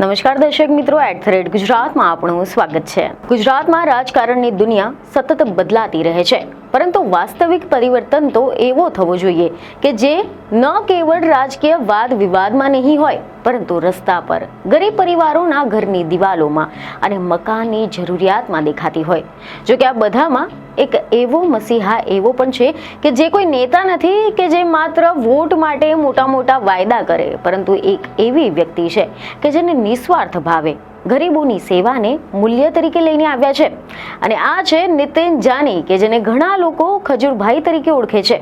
નમસ્કાર દર્શક મિત્રો, @ગુજરાતમાં આપનું સ્વાગત છે। ગુજરાતમાં રાજકારણની દુનિયા સતત બદલાતી રહે છે, પરંતુ વાસ્તવિક પરિવર્તન તો એવો થવો જોઈએ કે જે ન કેવળ રાજકીય વાદ વિવાદમાં નહીં હોય, પરંતુ રસ્તા પર, ગરીબ પરિવારોના ઘરની દિવાલોમાં અને મકાનની જરૂરિયાતમાં દેખાતી હોય। જો કે આ બધામાં એક એવો મસીહા એવો પણ છે કે જે કોઈ નેતા નથી કે જે માત્ર વોટ માટે મોટા મોટા વાયદા કરે, પરંતુ એક એવી વ્યક્તિ છે કે જેને નિસ્વાર્થ ભાવે ગરીબોની સેવાને મૂલ્ય તરીકે લઈને આવ્યા છે, અને આ છે નીતિન જાની, કે જેને ઘણા લોકો ખજૂરભાઈ તરીકે ઓળખે છે।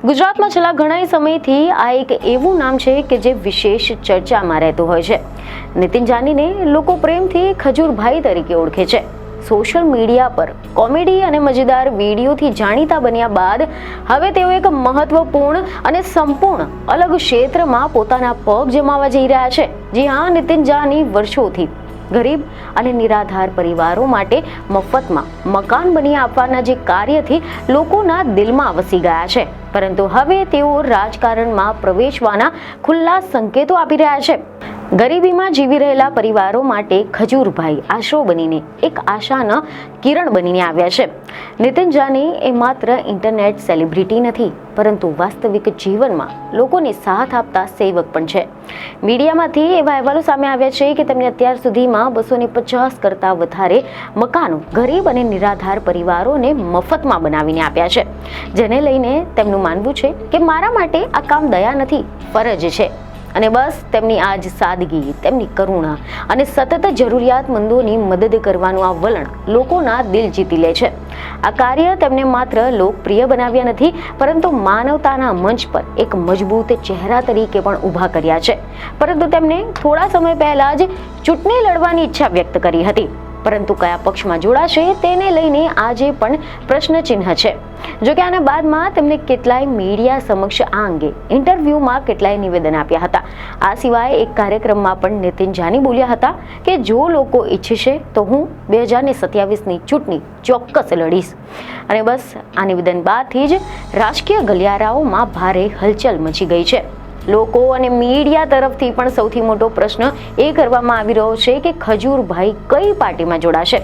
ગુજરાતમાં છેલ્લા ઘણા સમયથી આ એક એવું નામ છે કે જે વિશેષ ચર્ચામાં રહેતું હોય છે। નીતિન જાનીને લોકો પ્રેમથી ખજૂરભાઈ તરીકે ઓળખે છે। સોશિયલ મીડિયા પર કોમેડી અને મજેદાર વિડીયોથી જાણીતા બન્યા બાદ હવે તેઓ એક મહત્વપૂર્ણ અને સંપૂર્ણ અલગ ક્ષેત્રમાં પોતાના પગ જમાવવા જઈ રહ્યા છે। જી હા, નીતિન જાની વર્ષોથી ગરીબ અને નિરાધાર પરિવારો માટે મફતમાં મકાન બની આપવાના જે કાર્યથી લોકોના દિલમાં વસી ગયા છે, પરંતુ હવે તેઓ રાજકારણમાં પ્રવેશવાના ખુલ્લા સંકેતો આપી રહ્યા છે। ગરીબીમાં જીવી રહેલા પરિવારો માટે ખજૂરભાઈ આશરો બનીને એક આશાના કિરણ બનીને આવ્યા છે। નીતિન જાની એ માત્ર ઇન્ટરનેટ સેલિબ્રિટી નથી, પરંતુ વાસ્તવિક જીવનમાં લોકોને સાથ આપતા સેવક પણ છે। મીડિયામાંથી એવા અહેવાલો સામે આવ્યા છે કે તેમને અત્યાર સુધીમાં 250 કરતાં વધારે મકાનો ગરીબ અને નિરાધાર પરિવારોને મફતમાં બનાવીને આપ્યા છે, જેને લઈને તેમનું માનવું છે કે મારા માટે આ કામ દયા નથી, ફરજ છે, અને બસ તેમની આ જ સાદગી, તેમની કરુણા અને સતત જરૂરિયાતમંદોની મદદ કરવાનું આ વલણ લોકોના દિલ જીતી લે છે। આ કાર્ય તેમને માત્ર લોકપ્રિય બનાવ્યા નથી, પરંતુ માનવતાના મંચ પર એક મજબૂત ચહેરા તરીકે પણ ઊભા કર્યા છે। પરંતુ તેમને થોડા સમય પહેલા જ ચૂંટણી લડવાની ઈચ્છા વ્યક્ત કરી હતી, પરંતુ કયા પક્ષમાં જોડાશે તેને લઈને આજે પણ પ્રશ્નચિહ્ન છે। જો કે આના બાદમાં તેમને કેટલાય મીડિયા સમક્ષ આ અંગે ઇન્ટરવ્યુમાં કેટલાય નિવેદન આપ્યા હતા। આ સિવાય એક કાર્યક્રમમાં પણ નીતિન જાની બોલ્યા હતા કે જો લોકો ઈચ્છશે તો હું 2027ની ચૂંટણી ચોક્કસ લડીશ, અને બસ આ નિવેદન બાદથી જ રાજકીય ગલિયારાઓમાં ભારે હલચલ મચી ગઈ છે। લોકો અને મીડિયા તરફથી પણ સૌથી મોટો પ્રશ્ન એ કરવામાં આવી રહ્યો છે કે ખજૂરભાઈ કઈ પાર્ટીમાં જોડાશે।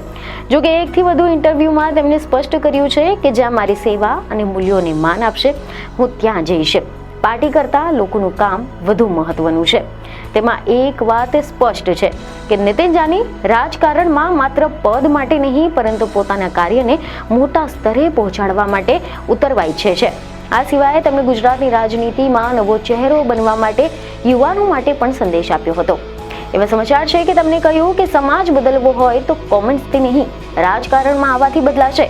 જો કે એકથી વધુ ઇન્ટરવ્યુમાં તેમણે સ્પષ્ટ કર્યું છે કે જ્યાં મારી સેવા અને મૂલ્યોને માન આપશે, હું ત્યાં જઈશ। પાર્ટી કરતાં લોકોનું કામ વધુ મહત્વનું છે। તેમાં એક વાત સ્પષ્ટ છે કે નીતિન જાની રાજકારણમાં માત્ર પદ માટે નહીં, પરંતુ પોતાના કાર્યને મોટા સ્તરે પહોંચાડવા માટે ઉતરવા ઈચ્છે છે। આ સિવાય તેમણે ગુજરાતની રાજનીતિમાં નવો ચહેરો બનવા માટે યુવાનો માટે પણ સંદેશ આપ્યો હતો। એવા સમાચાર છે કે તેમણે કહ્યું કે સમાજ બદલવો હોય તો કોમેન્ટ્સથી નહીં, રાજકારણમાં આવવાથી બદલાશે।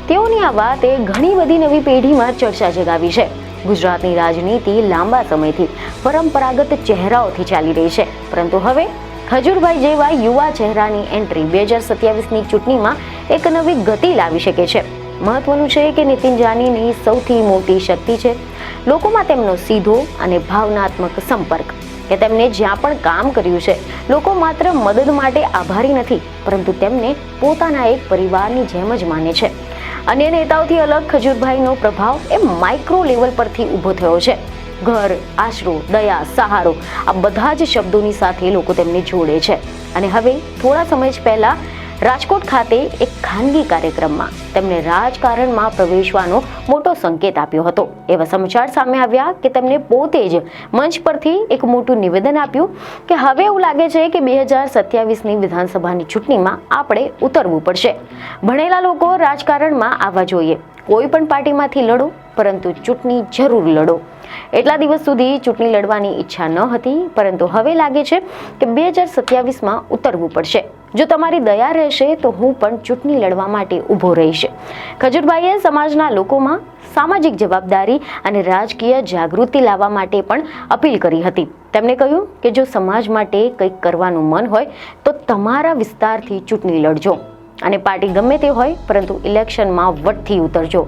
તેઓની આ વાતે ઘણી બધી નવી પેઢીમાં ચર્ચા જગાવી છે। ગુજરાતની રાજનીતિ લાંબા સમયથી પરંપરાગત ચહેરાઓથી ચાલી રહી છે, પરંતુ હવે ખજૂરભાઈ જેવા યુવા ચહેરાની એન્ટ્રી 2027ની ચૂંટણીમાં એક નવી ગતિ લાવી શકે છે। મહત્વનું છે કે નીતિન જાનીની સૌથી મોટી શક્તિ છે લોકોમાં તેમનો સીધો અને ભાવનાત્મક સંપર્ક, કે તેમને જ્યાં પણ કામ કર્યું છે લોકો માત્ર મદદ માટે આભારી નથી, પરંતુ તેમને પોતાના એક પરિવારની જેમ જ માને છે। અન્ય નેતાઓથી અલગ ખજૂરભાઈનો પ્રભાવ એ માઇક્રો લેવલ પરથી ઊભો થયો છે। ઘર, આશરો, દયા, સહારો, આ બધા જ શબ્દોની સાથે લોકો તેમને જોડે છે, અને હવે થોડા સમય પહેલા રાજકોટ ખાતે એક ખાનગી કાર્યક્રમમાં તેમણે રાજકારણમાં પ્રવેશવાનો મોટો સંકેત આપ્યો હતો। એવા સમાચાર સામે આવ્યા કે તેમણે પોતે જ મંચ પરથી એક મોટું નિવેદન આપ્યું કે હવે એવું લાગે છે કે 2027ની વિધાનસભાની ચૂંટણીમાં આપણે ઉતરવું પડશે। ભણેલા લોકો રાજકારણમાં આવવા જોઈએ, કોઈ પણ પાર્ટીમાંથી લડો, પરંતુ ચૂંટણી જરૂર લડો। એટલા દિવસ સુધી ચૂંટણી લડવાની ઈચ્છા ન હતી, પરંતુ હવે લાગે છે કે 2027માં ઉતરવું પડશે। જો તમારી દયા રહેશે તો હું પણ ચૂંટણી લડવા માટે ઊભો રહીશ। ખજૂરભાઈએ સમાજના લોકોમાં સામાજિક જવાબદારી અને રાજકીય જાગૃતિ લાવવા માટે પણ અપીલ કરી હતી। તેમણે કહ્યું કે જો સમાજ માટે કંઈક કરવાનું મન હોય તો તમારા વિસ્તારથી ચૂંટણી લડજો, અને પાર્ટી ગમે તે હોય, પરંતુ ઇલેક્શનમાં વટથી ઉતરજો।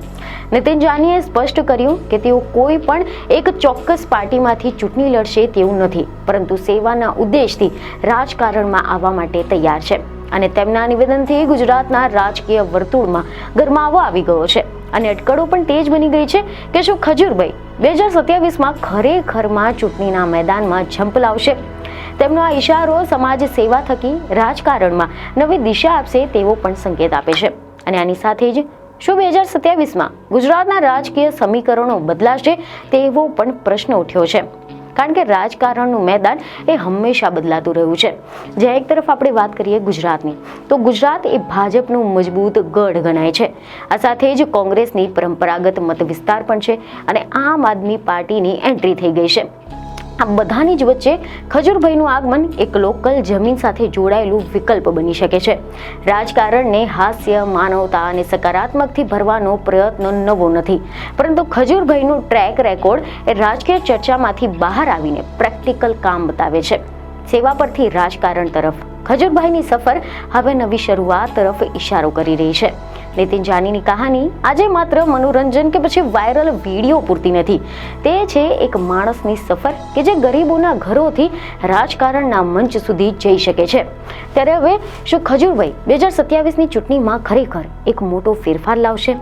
નીતિન જાનીએ સ્પષ્ટ કર્યું કે તેઓ કોઈ પણ એક ચોક્કસ પાર્ટીમાંથી ચૂંટણી લડશે તેવું નથી, પરંતુ સેવાના ઉદ્દેશથી રાજકારણમાં આવવા માટે તૈયાર છે। અને તેમના નિવેદનથી ગુજરાતના રાજકીય વર્તુળમાં ગરમાવો આવી ગયો છે અને અટકળો પણ તેજ બની ગઈ છે કે શું ખજૂરભાઈ 2027માં ખરેખરમાં ચૂંટણીના મેદાનમાં ઝંપલાવશે? તેમનો આ ઇશારો સમાજ સેવા થકી રાજકારણમાં નવી દિશા આપશે તેવો પણ સંકેત આપે છે. અને આની સાથે જ શું 2027માં ગુજરાતના રાજકીય સમીકરણો બદલાશે તેવો પણ પ્રશ્ન ઉઠ્યો છે. કારણ કે રાજકારણનું મેદાન એ હંમેશા બદલાતું રહ્યું છે. જે એક તરફ આપણે વાત કરીએ ગુજરાતની, તો ગુજરાત એ ભાજપનું મજબૂત ગઢ ગણાય છે. આ સાથે જ કોંગ્રેસની પરંપરાગત મત વિસ્તાર પણ છે અને આમ આદમી પાર્ટીની એન્ટ્રી થઈ ગઈ છે. આ બધાની જ વચ્ચે ખજૂરભાઈનું આગમન એક લોકલ જમીન સાથે જોડાયેલું વિકલ્પ બની શકે છે. રાજકારણને હાસ્ય, માનવતા અને સકારાત્મકથી ભરવાનો પ્રયત્ન નવો નથી, પરંતુ ખજૂરભાઈનું ટ્રેક રેકોર્ડ એ રાજકીય ચર્ચામાંથી બહાર આવીને પ્રેક્ટિકલ કામ બતાવે છે. સેવા પરથી રાજકારણ તરફ ખજૂરભાઈની સફર હવે નવી શરૂઆત તરફ ઇશારો કરી રહી છે. નીતિન જાનીની કહાની આજે માત્ર મનોરંજન કે પછી વાયરલ વિડીયો પૂરતી નથી. તે છે એક માણસની સફર કે જે ગરીબોના ઘરોથી રાજકારણના મંચ સુધી જઈ શકે છે. ત્યારે હવે શું ખજૂરભાઈ 2027ની ચૂંટણીમાં ખરેખર એક મોટો ફેરફાર લાવશે?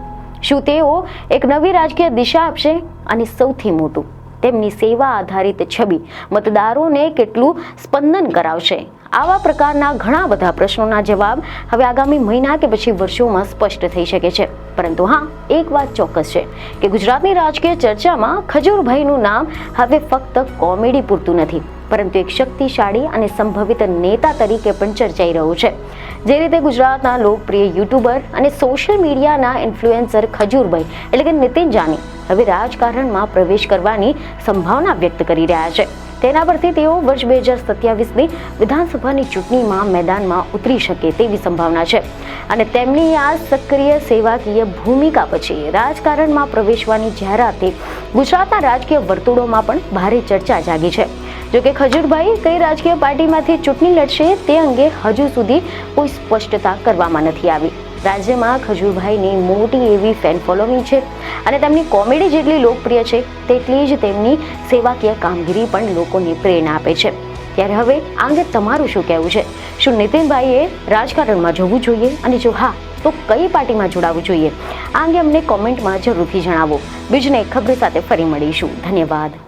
શું તેઓ એક નવી રાજકીય દિશા આપશે? અને સૌથી મોટું, તેમની સેવા આધારિત છબી મતદારોને કેટલું સ્પંદન કરાવશે? આવા પ્રકારના ઘણા બધા પ્રશ્નોના જવાબ હવે આગામી મહિના કે પછી વર્ષોમાં સ્પષ્ટ થઈ શકે છે. પરંતુ હા, એક વાત ચોક્કસ છે કે ગુજરાતની રાજકીય ચર્ચામાં ખજૂરભાઈનું નામ હવે ફક્ત કોમેડી પૂરતું નથી, પરંતુ એક શક્તિશાળી અને સંભવિત નેતા તરીકે પણ ચર્ચાઈ રહ્યું છે. જે રીતે ગુજરાતના લોકપ્રિય યુટ્યુબર અને સોશિયલ મીડિયાના ઇન્ફ્લુએન્સર ખજૂરભાઈ એટલે કે નીતિન જાની હવે રાજકારણમાં પ્રવેશ કરવાની સંભાવના વ્યક્ત કરી રહ્યા છે. તેના પરથી તેઓ વર્ષ 2027ની વિધાનસભાની ચૂંટણીમાં મેદાનમાં ઉતરી શકે તેવી સંભાવના છે. અને તેમની આ સક્રિય સેવાકીય ભૂમિકા પછી રાજકારણમાં પ્રવેશવાની જાહેરાતે ગુજરાતના રાજકીય વર્તુળોમાં પણ ભારે ચર્ચા જાગી છે. જોકે ખજૂરભાઈ કઈ રાજકીય પાર્ટીમાંથી ચૂંટણી લડશે તે અંગે હજુ સુધી કોઈ સ્પષ્ટતા કરવામાં નથી આવી. રાજ્યમાં ખજૂરભાઈની મોટી એવી ફેન ફોલોઈંગ છે અને તેમની કોમેડી જેટલી લોકપ્રિય છે તેટલી જ તેમની સેવાકીય કામગીરી પણ લોકોને પ્રેરણા આપે છે. ત્યારે હવે આ અંગે તમારું શું કહેવું છે? શું નીતિનભાઈએ રાજકારણમાં જવું જોઈએ અને જો હા તો કઈ પાર્ટીમાં જોડાવવું જોઈએ? આ અંગે અમને કોમેન્ટમાં જરૂરથી જણાવો. બીજને ખબર સાથે ફરી મળીશું. ધન્યવાદ.